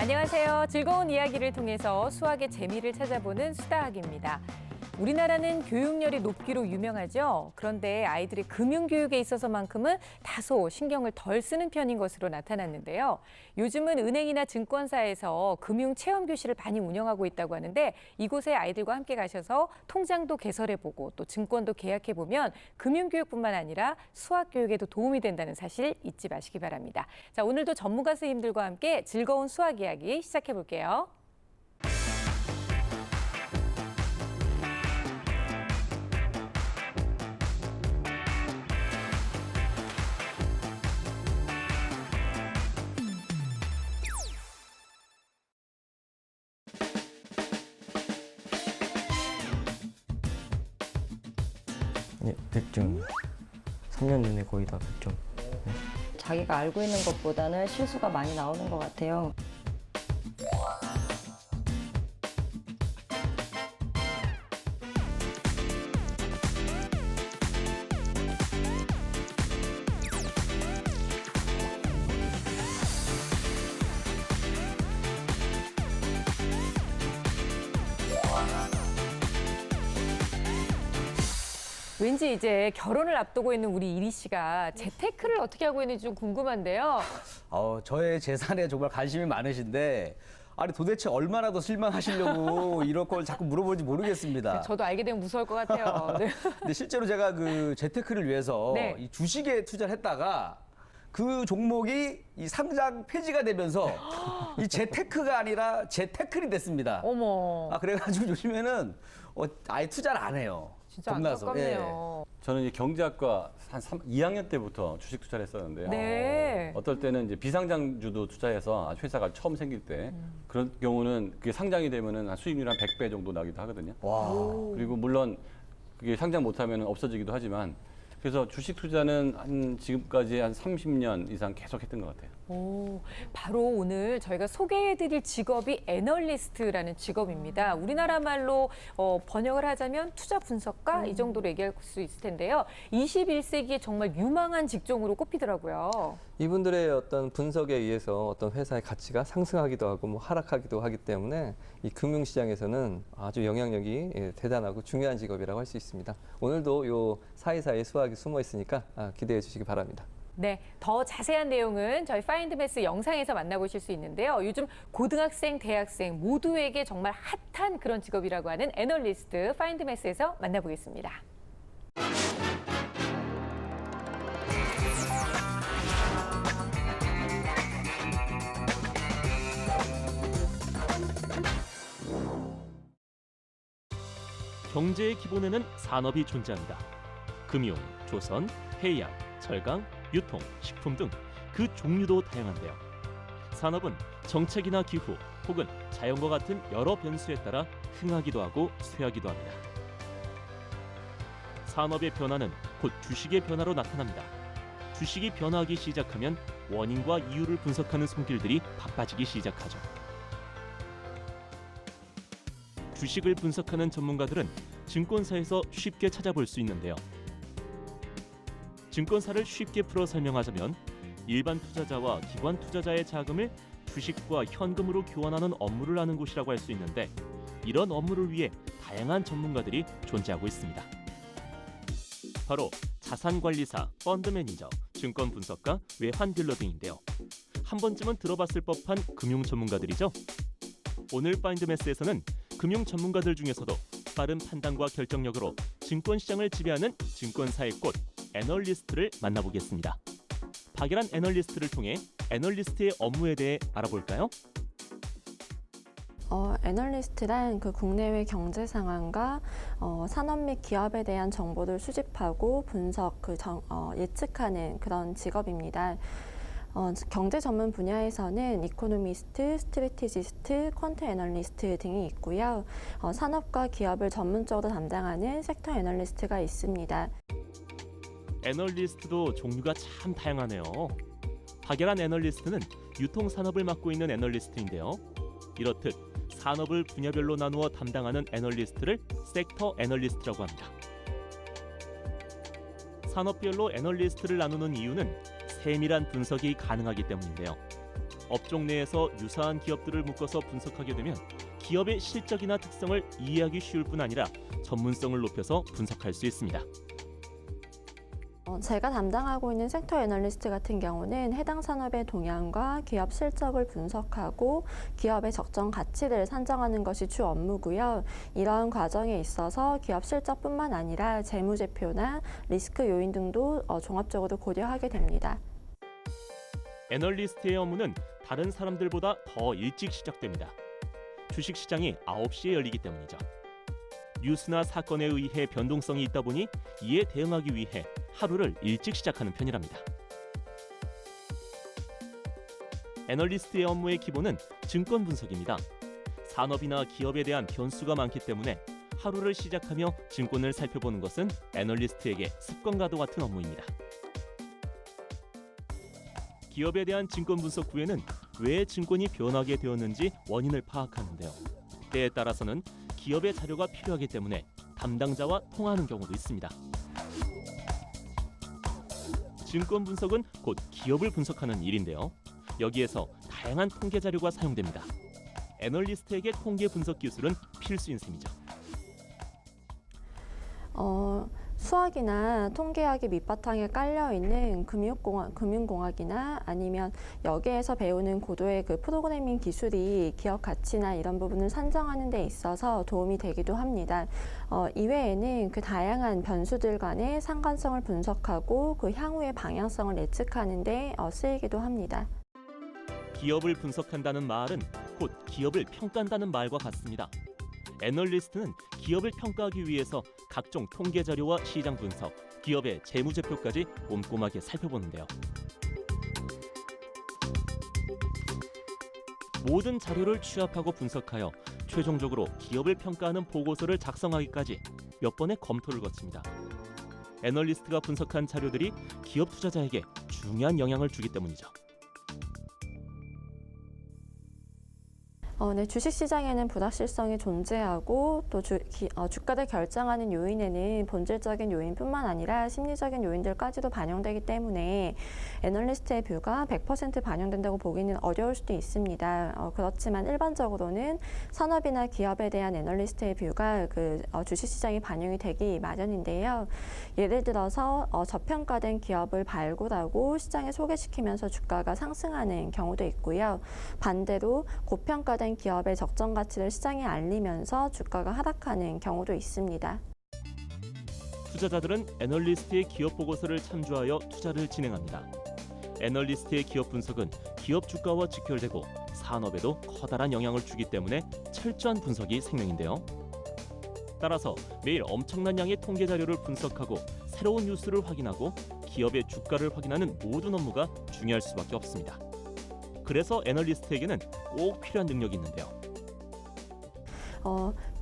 안녕하세요. 즐거운 이야기를 통해서 수학의 재미를 찾아보는 수다학입니다. 우리나라는 교육열이 높기로 유명하죠. 그런데 아이들의 금융교육에 있어서만큼은 다소 신경을 덜 쓰는 편인 것으로 나타났는데요. 요즘은 은행이나 증권사에서 금융체험교실을 많이 운영하고 있다고 하는데 이곳에 아이들과 함께 가셔서 통장도 개설해보고 또 증권도 계약해보면 금융교육뿐만 아니라 수학교육에도 도움이 된다는 사실 잊지 마시기 바랍니다. 자, 오늘도 전문가 선생님들과 함께 즐거운 수학 이야기 시작해볼게요. 네, 100점. 3년 내내 거의 다 100점. 네. 자기가 알고 있는 것보다는 실수가 많이 나오는 것 같아요. 왠지 이제 결혼을 앞두고 있는 우리 이리 씨가 재테크를 어떻게 하고 있는지 좀 궁금한데요. 저의 재산에 정말 관심이 많으신데 아니 도대체 얼마나 더 실망하시려고 이럴 걸 자꾸 물어보는지 모르겠습니다. 저도 알게 되면 무서울 것 같아요. 네. 근데 실제로 제가 그 재테크를 위해서 네. 이 주식에 투자를 했다가 그 종목이 이 상장 폐지가 되면서 이 재테크가 아니라 재테클이 됐습니다. 어머, 그래가지고 요즘에는 아예 투자를 안 해요. 진짜 겁나서. 안타깝네요. 저는 이제 경제학과 한 2학년 때부터 주식 투자를 했었는데요. 네. 어떨 때는 이제 비상장주도 투자해서 회사가 처음 생길 때 그런 경우는 그게 상장이 되면은 한 수익률 한 100배 정도 나기도 하거든요. 와. 그리고 물론 그게 상장 못하면 없어지기도 하지만 그래서 주식 투자는 한 지금까지 한 30년 이상 계속 했던 것 같아요. 오, 바로 오늘 저희가 소개해드릴 직업이 애널리스트라는 직업입니다. 우리나라 말로 번역을 하자면 투자 분석가 이 정도로 얘기할 수 있을 텐데요. 21세기에 정말 유망한 직종으로 꼽히더라고요. 이분들의 어떤 분석에 의해서 어떤 회사의 가치가 상승하기도 하고 뭐 하락하기도 하기 때문에 이 금융시장에서는 아주 영향력이 대단하고 중요한 직업이라고 할 수 있습니다. 오늘도 요 사이사이 수학이 숨어 있으니까 기대해 주시기 바랍니다. 네, 더 자세한 내용은 저희 파인드매스 영상에서 만나보실 수 있는데요. 요즘 고등학생, 대학생 모두에게 정말 핫한 그런 직업이라고 하는 애널리스트 파인드매스에서 만나보겠습니다. 경제의 기본에는 산업이 존재합니다. 금융, 조선, 해양, 철강, 유통, 식품 등 그 종류도 다양한데요. 산업은 정책이나 기후 혹은 자연과 같은 여러 변수에 따라 흥하기도 하고 쇠하기도 합니다. 산업의 변화는 곧 주식의 변화로 나타납니다. 주식이 변화하기 시작하면 원인과 이유를 분석하는 손길들이 바빠지기 시작하죠. 주식을 분석하는 전문가들은 증권사에서 쉽게 찾아볼 수 있는데요. 증권사를 쉽게 풀어 설명하자면 일반 투자자와 기관 투자자의 자금을 주식과 현금으로 교환하는 업무를 하는 곳이라고 할 수 있는데 이런 업무를 위해 다양한 전문가들이 존재하고 있습니다. 바로 자산관리사, 펀드 매니저, 증권 분석가, 외환 딜러 등인데요. 한 번쯤은 들어봤을 법한 금융 전문가들이죠. 오늘 파인드매스에서는 금융 전문가들 중에서도 빠른 판단과 결정력으로 증권시장을 지배하는 증권사의 꽃, 애널리스트를 만나보겠습니다. 박예란 애널리스트를 통해 애널리스트의 업무에 대해 알아볼까요? 애널리스트란 그 국내외 경제 상황과 산업 및 기업에 대한 정보를 수집하고 분석, 예측하는 그런 직업입니다. 경제 전문 분야에서는 이코노미스트, 스트래티지스트, 퀀트 애널리스트 등이 있고요. 산업과 기업을 전문적으로 담당하는 섹터 애널리스트가 있습니다. 애널리스트도 종류가 참 다양하네요. 박예란 애널리스트는 유통산업을 맡고 있는 애널리스트인데요. 이렇듯 산업을 분야별로 나누어 담당하는 애널리스트를 섹터 애널리스트라고 합니다. 산업별로 애널리스트를 나누는 이유는 세밀한 분석이 가능하기 때문인데요. 업종 내에서 유사한 기업들을 묶어서 분석하게 되면 기업의 실적이나 특성을 이해하기 쉬울 뿐 아니라 전문성을 높여서 분석할 수 있습니다. 제가 담당하고 있는 섹터 애널리스트 같은 경우는 해당 산업의 동향과 기업 실적을 분석하고 기업의 적정 가치를 산정하는 것이 주 업무고요. 이러한 과정에 있어서 기업 실적뿐만 아니라 재무제표나 리스크 요인 등도 종합적으로 고려하게 됩니다. 애널리스트의 업무는 다른 사람들보다 더 일찍 시작됩니다. 주식시장이 9시에 열리기 때문이죠. 뉴스나 사건에 의해 변동성이 있다 보니 이에 대응하기 위해 하루를 일찍 시작하는 편이랍니다. 애널리스트의 업무의 기본은 증권 분석입니다. 산업이나 기업에 대한 변수가 많기 때문에 하루를 시작하며 증권을 살펴보는 것은 애널리스트에게 습관과도 같은 업무입니다. 기업에 대한 증권 분석 후에는 왜 증권이 변하게 되었는지 원인을 파악하는데요. 때에 따라서는 기업의 자료가 필요하기 때문에 담당자와 통화하는 경우도 있습니다. 증권 분석은 곧 기업을 분석하는 일인데요. 여기에서 다양한 통계 자료가 사용됩니다. 애널리스트에게 통계 분석 기술은 필수인 셈이죠. 수학이나 통계학이 밑바탕에 깔려있는 금융공학이나 아니면 여기에서 배우는 고도의 그 프로그래밍 기술이 기업 가치나 이런 부분을 산정하는 데 있어서 도움이 되기도 합니다. 이외에는 그 다양한 변수들 간의 상관성을 분석하고 그 향후의 방향성을 예측하는 데 쓰이기도 합니다. 기업을 분석한다는 말은 곧 기업을 평가한다는 말과 같습니다. 애널리스트는 기업을 평가하기 위해서 각종 통계 자료와 시장 분석, 기업의 재무제표까지 꼼꼼하게 살펴보는데요. 모든 자료를 취합하고 분석하여 최종적으로 기업을 평가하는 보고서를 작성하기까지 몇 번의 검토를 거칩니다. 애널리스트가 분석한 자료들이 기업 투자자에게 중요한 영향을 주기 때문이죠. 네, 주식시장에는 불확실성이 존재하고 또 주가를 결정하는 요인에는 본질적인 요인뿐만 아니라 심리적인 요인들까지도 반영되기 때문에 애널리스트의 뷰가 100% 반영된다고 보기는 어려울 수도 있습니다. 그렇지만 일반적으로는 산업이나 기업에 대한 애널리스트의 뷰가 주식시장에 반영이 되기 마련인데요. 예를 들어서 저평가된 기업을 발굴하고 시장에 소개시키면서 주가가 상승하는 경우도 있고요. 반대로 고평가된 기업의 적정 가치를 시장에 알리면서 주가가 하락하는 경우도 있습니다. 투자자들은 애널리스트의 기업 보고서를 참조하여 투자를 진행합니다. 애널리스트의 기업 분석은 기업 주가와 직결되고 산업에도 커다란 영향을 주기 때문에 철저한 분석이 생명인데요. 따라서 매일 엄청난 양의 통계 자료를 분석하고 새로운 뉴스를 확인하고 기업의 주가를 확인하는 모든 업무가 중요할 수밖에 없습니다. 그래서 애널리스트에게는 꼭 필요한 능력이 있는데요.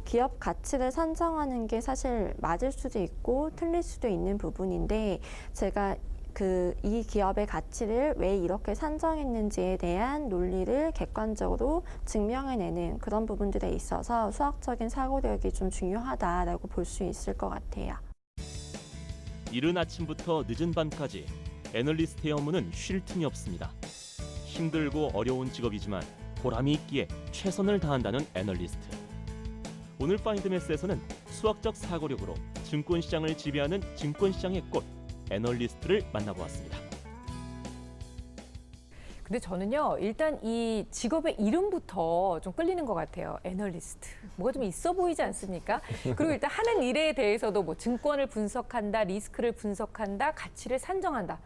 기업 가치를 산정하는 게 사실 맞을 수도 있고 틀릴 수도 있는 부분인데 제가 이 기업의 가치를 왜 이렇게 산정했는지에 대한 논리를 객관적으로 증명해내는 그런 부분들에 있어서 수학적인 사고력이 좀 중요하다라고 볼 수 있을 것 같아요. 이른 아침부터 늦은 밤까지 애널리스트의 업무는 쉴 틈이 없습니다. 힘들고 어려운 직업이지만 보람이 있기에 최선을 다한다는 애널리스트. 오늘 파인드매스에서는 수학적 사고력으로 증권시장을 지배하는 증권시장의 꽃, 애널리스트를 만나보았습니다. 근데 저는요, 일단 이 직업의 이름부터 좀 끌리는 것 같아요. 애널리스트. 뭐가 좀 있어 보이지 않습니까? 그리고 일단 하는 일에 대해서도 뭐 증권을 분석한다, 리스크를 분석한다, 가치를 산정한다.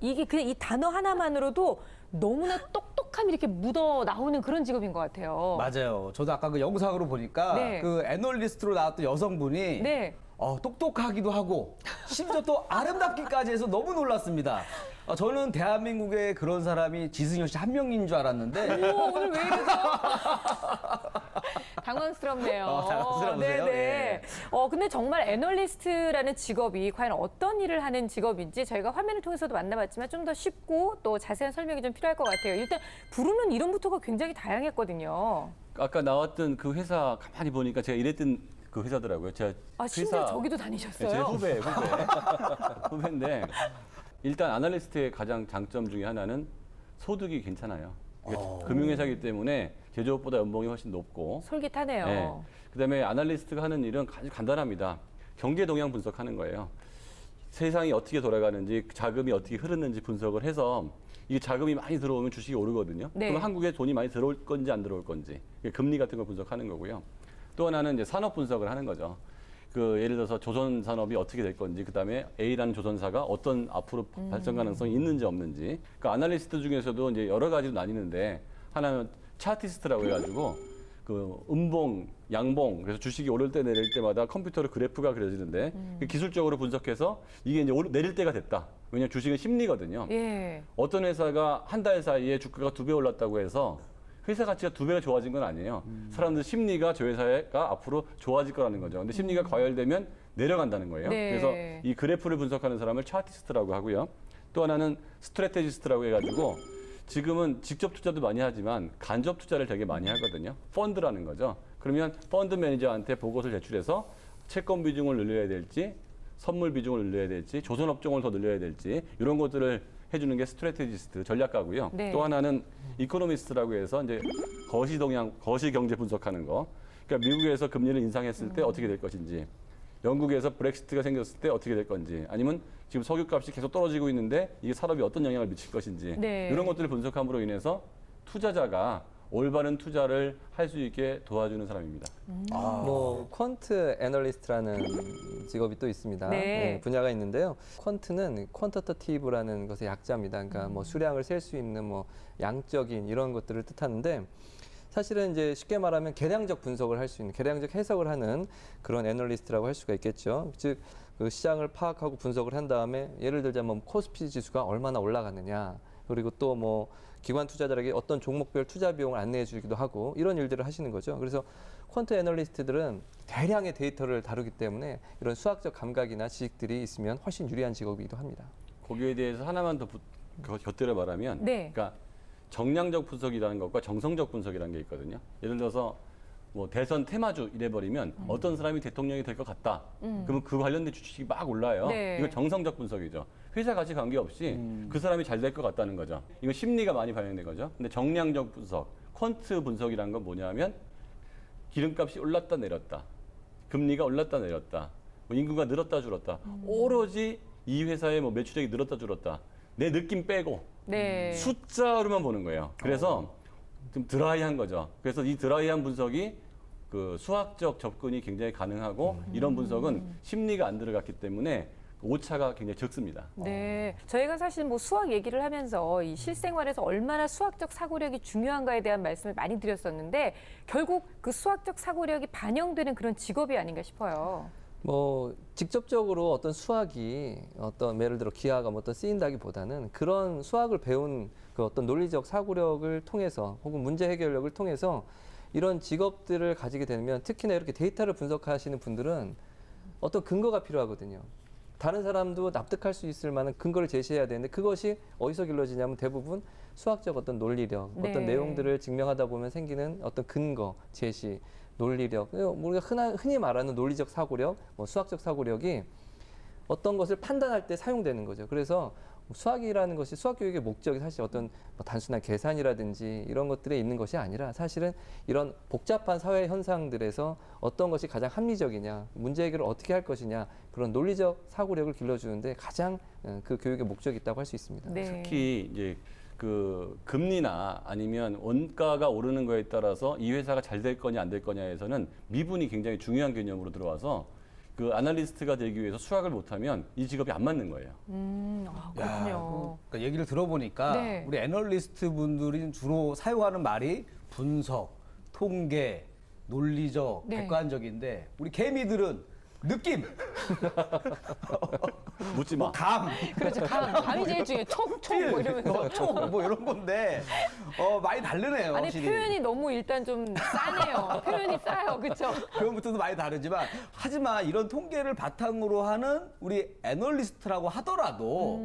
이게 그냥 이 단어 하나만으로도 너무나 똑똑함이 이렇게 묻어 나오는 그런 직업인 것 같아요. 맞아요. 저도 아까 그 영상으로 보니까 네. 그 애널리스트로 나왔던 여성분이 네. 똑똑하기도 하고 심지어 또 아름답기까지 해서 너무 놀랐습니다. 저는 대한민국에 그런 사람이 지승현 씨 한 명인 줄 알았는데 오늘 왜 이러죠? 당황스럽네요. 당황스러우세요? 네네. 예. 근데 정말 애널리스트라는 직업이 과연 어떤 일을 하는 직업인지 저희가 화면을 통해서도 만나봤지만 좀 더 쉽고 또 자세한 설명이 좀 필요할 것 같아요. 일단 부르는 이름부터가 굉장히 다양했거든요. 아까 나왔던 그 회사 가만히 보니까 제가 일했던 그 회사더라고요. 제가 심지어 저기도 다니셨어요? 제 후배. 후배인데 일단 애널리스트의 가장 장점 중에 하나는 소득이 괜찮아요. 금융회사이기 때문에 제조업보다 연봉이 훨씬 높고 솔깃하네요. 네. 그다음에 아날리스트가 하는 일은 아주 간단합니다. 경제 동향 분석하는 거예요. 세상이 어떻게 돌아가는지, 자금이 어떻게 흐르는지 분석을 해서 이 자금이 많이 들어오면 주식이 오르거든요. 네. 그럼 한국에 돈이 많이 들어올 건지 안 들어올 건지, 금리 같은 걸 분석하는 거고요. 또 하나는 이제 산업 분석을 하는 거죠. 예를 들어서 조선 산업이 어떻게 될 건지, 그다음에 A라는 조선사가 어떤 앞으로 발전 가능성이 있는지 없는지. 그러니까 아날리스트 중에서도 이제 여러 가지로 나뉘는데 하나는 차티스트라고 해가지고 음봉, 양봉, 그래서 주식이 오를 때 내릴 때마다 컴퓨터로 그래프가 그려지는데 기술적으로 분석해서 이게 이제 내릴 때가 됐다. 왜냐하면 주식은 심리거든요. 예. 어떤 회사가 한 달 사이에 주가가 2배 올랐다고 해서 회사 가치가 2배가 좋아진 건 아니에요. 사람들 심리가 저 회사가 앞으로 좋아질 거라는 거죠. 근데 심리가 과열되면 내려간다는 거예요. 네. 그래서 이 그래프를 분석하는 사람을 차티스트라고 하고요. 또 하나는 스트래테지스트라고 해가지고 지금은 직접 투자도 많이 하지만 간접 투자를 되게 많이 하거든요. 펀드라는 거죠. 그러면 펀드 매니저한테 보고서를 제출해서 채권 비중을 늘려야 될지, 선물 비중을 늘려야 될지, 조선 업종을 더 늘려야 될지 이런 것들을 해주는 게 스트래테지스트 전략가고요. 네. 또 하나는 이코노미스트라고 해서 이제 거시 동향, 거시 경제 분석하는 거. 그러니까 미국에서 금리를 인상했을 때 어떻게 될 것인지, 영국에서 브렉시트가 생겼을 때 어떻게 될 건지, 아니면 지금 석유값이 계속 떨어지고 있는데 이게 산업에 어떤 영향을 미칠 것인지 네. 이런 것들을 분석함으로 인해서 투자자가 올바른 투자를 할 수 있게 도와주는 사람입니다. 뭐 퀀트 애널리스트라는 직업이 또 있습니다. 네. 네, 분야가 있는데요. 퀀트는 퀀터터티브라는 것의 약자입니다. 그러니까 뭐 수량을 셀 수 있는 뭐 양적인 이런 것들을 뜻하는데 사실은 이제 쉽게 말하면 계량적 분석을 할 수 있는, 계량적 해석을 하는 그런 애널리스트라고 할 수가 있겠죠. 즉 그 시장을 파악하고 분석을 한 다음에 예를 들자면 코스피 지수가 얼마나 올라갔느냐, 그리고 또 뭐 기관 투자자에게 어떤 종목별 투자 비용을 안내해 주기도 하고 이런 일들을 하시는 거죠. 그래서 쿼ant 애널리스트들은 대량의 데이터를 다루기 때문에 이런 수학적 감각이나 지식들이 있으면 훨씬 유리한 직업이기도 합니다. 거기에 대해서 하나만 더 곁들여 말하면, 네. 그러니까 정량적 분석이라는 것과 정성적 분석이라는 게 있거든요. 예를 들어서 뭐 대선 테마주 이래버리면 어떤 사람이 대통령이 될 것 같다. 그러면 그 관련된 주식이 막 올라요. 네. 이거 정성적 분석이죠. 회사 가치 관계없이 그 사람이 잘 될 것 같다는 거죠. 이거 심리가 많이 반영된 거죠. 근데 정량적 분석, 퀀트 분석이라는 건 뭐냐면 기름값이 올랐다 내렸다, 금리가 올랐다 내렸다, 뭐 인구가 늘었다 줄었다, 오로지 이 회사의 뭐 매출액이 늘었다 줄었다, 내 느낌 빼고 네. 숫자로만 보는 거예요. 그래서 좀 드라이한 거죠. 그래서 이 드라이한 분석이 수학적 접근이 굉장히 가능하고 이런 분석은 심리가 안 들어갔기 때문에 오차가 굉장히 적습니다. 네, 저희가 사실 뭐 수학 얘기를 하면서 이 실생활에서 얼마나 수학적 사고력이 중요한가에 대한 말씀을 많이 드렸었는데 결국 그 수학적 사고력이 반영되는 그런 직업이 아닌가 싶어요. 뭐 직접적으로 어떤 수학이 어떤 예를 들어 기하가 뭐 어떤 쓰인다기보다는 그런 수학을 배운 그 어떤 논리적 사고력을 통해서 혹은 문제 해결력을 통해서 이런 직업들을 가지게 되면 특히나 이렇게 데이터를 분석하시는 분들은 어떤 근거가 필요하거든요. 다른 사람도 납득할 수 있을 만한 근거를 제시해야 되는데 그것이 어디서 길러지냐면 대부분 수학적 어떤 논리력, 네. 어떤 내용들을 증명하다 보면 생기는 어떤 근거, 제시, 논리력, 우리가 흔히 말하는 논리적 사고력, 뭐 수학적 사고력이 어떤 것을 판단할 때 사용되는 거죠. 그래서 수학이라는 것이 수학 교육의 목적이 사실 어떤 뭐 단순한 계산이라든지 이런 것들에 있는 것이 아니라 사실은 이런 복잡한 사회 현상들에서 어떤 것이 가장 합리적이냐, 문제 해결을 어떻게 할 것이냐, 그런 논리적 사고력을 길러주는데 가장 그 교육의 목적이 있다고 할 수 있습니다. 네. 특히 이제 그 금리나 아니면 원가가 오르는 거에 따라서 이 회사가 잘 될 거냐 안 될 거냐에서는 미분이 굉장히 중요한 개념으로 들어와서 그 아날리스트가 되기 위해서 수학을 못하면 이 직업이 안 맞는 거예요. 그렇군요. 그러니까 얘기를 들어보니까 네. 우리 애널리스트 분들이 주로 사용하는 말이 분석, 통계, 논리적, 네. 객관적인데 우리 개미들은 느낌, 묻지 마. 뭐 감, 그렇죠. 감이 제일 중요해요. 촉 뭐 이러면서. 뭐 이런 건데 많이 다르네요. 아니 확실히. 표현이 너무 일단 좀 싸네요. 표현이 싸요. 그렇죠? 그런부터도 많이 다르지만 하지만 이런 통계를 바탕으로 하는 우리 애널리스트라고 하더라도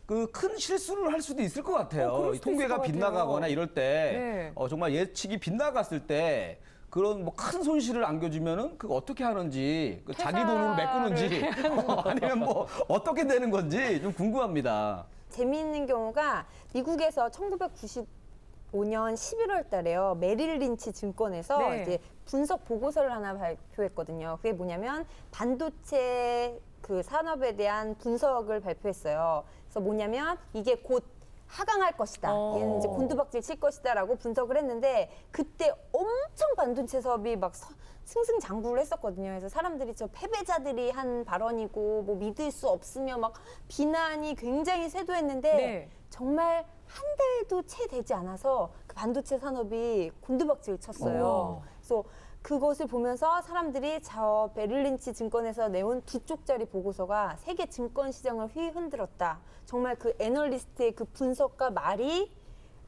그 큰 실수를 할 수도 있을 것 같아요. 그럴 이 수도 있을 통계가 것 같아요. 빗나가거나 이럴 때 네. 정말 예측이 빗나갔을 때 그런 뭐 큰 손실을 안겨주면은 그거 어떻게 하는지 자기 돈으로 메꾸는지 아니면 뭐 어떻게 되는 건지 좀 궁금합니다. 재미있는 경우가 미국에서 1995년 11월 달에요. 메릴 린치 증권에서 네. 이제 분석 보고서를 하나 발표했거든요. 그게 뭐냐면 반도체 그 산업에 대한 분석을 발표했어요. 그래서 뭐냐면 이게 곧 하강할 것이다. 얘는 이제 곤두박질 칠 것이다라고 분석을 했는데 그때 엄청 반도체 사업이 막 승승장구를 했었거든요. 그래서 사람들이 저 패배자들이 한 발언이고 뭐 믿을 수 없으며 막 비난이 굉장히 쇄도했는데 네. 정말 한 달도 채 되지 않아서 그 반도체 산업이 곤두박질 쳤어요. 그래서 그것을 보면서 사람들이 저 베를린치 증권에서 내온 2쪽짜리 보고서가 세계 증권 시장을 휘흔들었다. 정말 그 애널리스트의 그 분석과 말이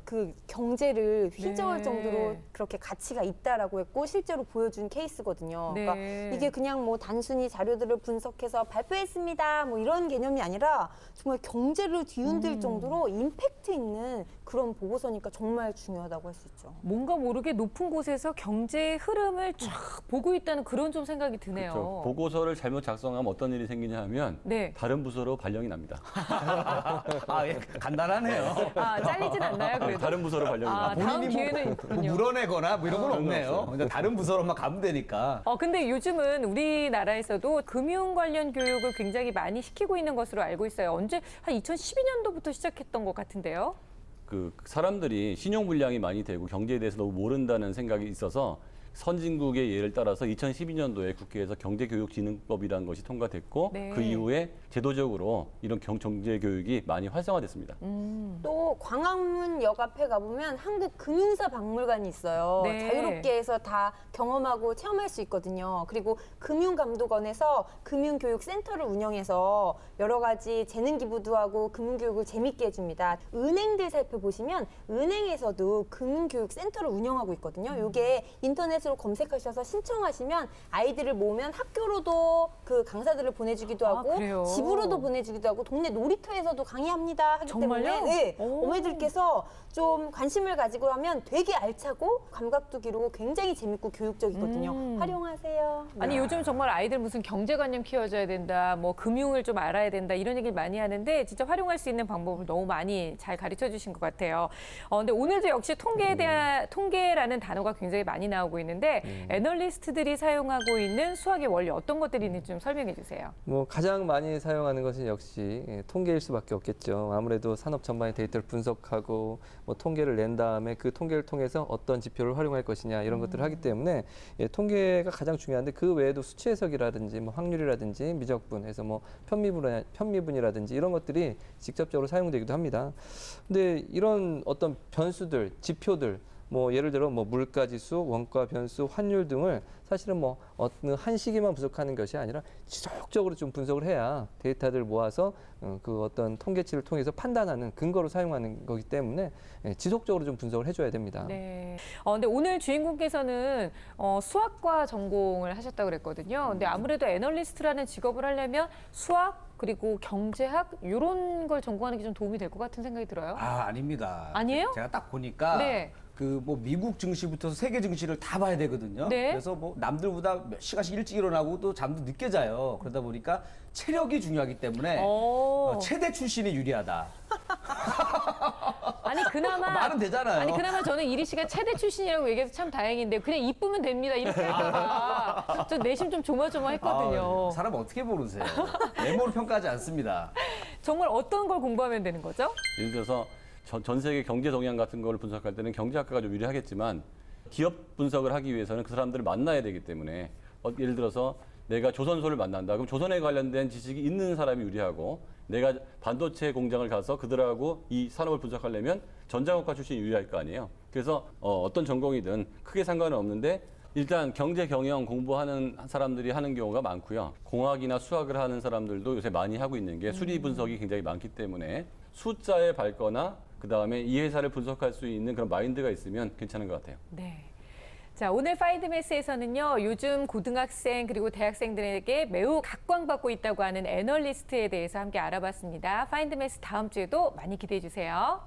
그 경제를 휘저을 네. 정도로 그렇게 가치가 있다라고 했고 실제로 보여준 케이스거든요. 네. 그러니까 이게 그냥 뭐 단순히 자료들을 분석해서 발표했습니다. 뭐 이런 개념이 아니라 정말 경제를 뒤흔들 정도로 임팩트 있는 그런 보고서니까 정말 중요하다고 할 수 있죠. 뭔가 모르게 높은 곳에서 경제의 흐름을 쫙 보고 있다는 그런 좀 생각이 드네요. 그렇죠. 보고서를 잘못 작성하면 어떤 일이 생기냐 하면 네. 다른 부서로 발령이 납니다. 아, 예, 간단하네요. 아, 잘리진 않나요, 그래도? 다른 부서로 발령이 아, 납니다. 다음 본인이 기회는 뭐 있군요. 물어내거나 뭐 이런 건 그런 건 없네요. 없어요. 그러니까 다른 부서로만 가면 되니까. 근데 요즘은 우리나라에서도 금융 관련 교육을 굉장히 많이 시키고 있는 것으로 알고 있어요. 언제? 한 2012년도부터 시작했던 것 같은데요. 그 사람들이 신용 불량이 많이 되고 경제에 대해서 너무 모른다는 생각이 있어서 선진국의 예를 따라서 2012년도에 국회에서 경제교육진흥법이라는 것이 통과됐고 네. 그 이후에 제도적으로 이런 경제교육이 많이 활성화됐습니다. 또 광화문역 앞에 가보면 한국금융사박물관이 있어요. 네. 자유롭게 해서 다 경험하고 체험할 수 있거든요. 그리고 금융감독원에서 금융교육센터를 운영해서 여러 가지 재능기부도 하고 금융교육을 재밌게 해줍니다. 은행들 살펴보시면 은행에서도 금융교육센터를 운영하고 있거든요. 이게 인터넷으로 검색하셔서 신청하시면 아이들을 모으면 학교로도 그 강사들을 보내주기도 하고 그래요? 집으로도 보내주기도 하고 동네 놀이터에서 강의합니다 하기 정말요? 때문에 네, 오. 어머니들께서 좀 관심을 가지고 하면 되게 알차고 감각도 기르고 굉장히 재밌고 교육적이거든요. 활용하세요. 아니 요즘 정말 아이들 무슨 경제관념 키워줘야 된다, 뭐 금융을 좀 알아야 된다 이런 얘기를 많이 하는데 진짜 활용할 수 있는 방법을 너무 많이 잘 가르쳐 주신 것 같아요. 근데 오늘도 역시 통계에 대한 통계라는 단어가 굉장히 많이 나오고 있는데 애널리스트들이 사용하고 있는 수학의 원리 어떤 것들이 있는지 좀 설명해 주세요. 뭐 가장 많이 사용하는 것은 역시 통계일 수밖에 없겠죠. 아무래도 산업 전반의 데이터를 분석하고 뭐 통계를 낸 다음에 그 통계를 통해서 어떤 지표를 활용할 것이냐 이런 것들을 하기 때문에 통계가 가장 중요한데 그 외에도 수치 해석이라든지 뭐 확률이라든지 미적분 해서 뭐 편미분이라든지 이런 것들이 직접적으로 사용되기도 합니다. 근데 이런 어떤 변수들, 지표들 뭐 예를 들어 뭐 물가지수, 원가 변수, 환율 등을 사실은 뭐 어느 한 시기만 분석하는 것이 아니라 지속적으로 좀 분석을 해야 데이터를 모아서 그 어떤 통계치를 통해서 판단하는 근거로 사용하는 거기 때문에 지속적으로 좀 분석을 해줘야 됩니다. 네. 근데 오늘 주인공께서는 수학과 전공을 하셨다고 그랬거든요. 근데 아무래도 애널리스트라는 직업을 하려면 수학 그리고 경제학 이런 걸 전공하는 게 좀 도움이 될 것 같은 생각이 들어요. 아, 아닙니다. 아니에요? 제가 딱 보니까 네. 그 뭐 미국 증시부터 세계 증시를 다 봐야 되거든요. 네. 그래서 뭐 남들보다 몇 시간씩 일찍 일어나고 또 잠도 늦게 자요. 그러다 보니까 체력이 중요하기 때문에 체대 출신이 유리하다. 아니 그나마 말은 되잖아요. 아니 그나마 저는 이리 씨가 체대 출신이라고 얘기해서 참 다행인데 그냥 이쁘면 됩니다 이렇게 하니까 저 내심 좀 조마조마했거든요. 아, 사람 어떻게 모르세요? 외모를 평가하지 않습니다. 정말 어떤 걸 공부하면 되는 거죠? 예를 들어서 전 세계 경제 동향 같은 걸 분석할 때는 경제학과가 좀 유리하겠지만 기업 분석을 하기 위해서는 그 사람들을 만나야 되기 때문에 예를 들어서 내가 조선소를 만난다. 그럼 조선에 관련된 지식이 있는 사람이 유리하고 내가 반도체 공장을 가서 그들하고 이 산업을 분석하려면 전자공학과 출신이 유리할 거 아니에요. 그래서 어떤 전공이든 크게 상관은 없는데 일단 경제 경영 공부하는 사람들이 하는 경우가 많고요. 공학이나 수학을 하는 사람들도 요새 많이 하고 있는 게 수리 분석이 굉장히 많기 때문에 숫자에 밝거나 그다음에 이 회사를 분석할 수 있는 그런 마인드가 있으면 괜찮은 것 같아요. 네. 자, 오늘 파인드매스에서는요, 요즘 고등학생 그리고 대학생들에게 매우 각광받고 있다고 하는 애널리스트에 대해서 함께 알아봤습니다. 파인드매스 다음 주에도 많이 기대해 주세요.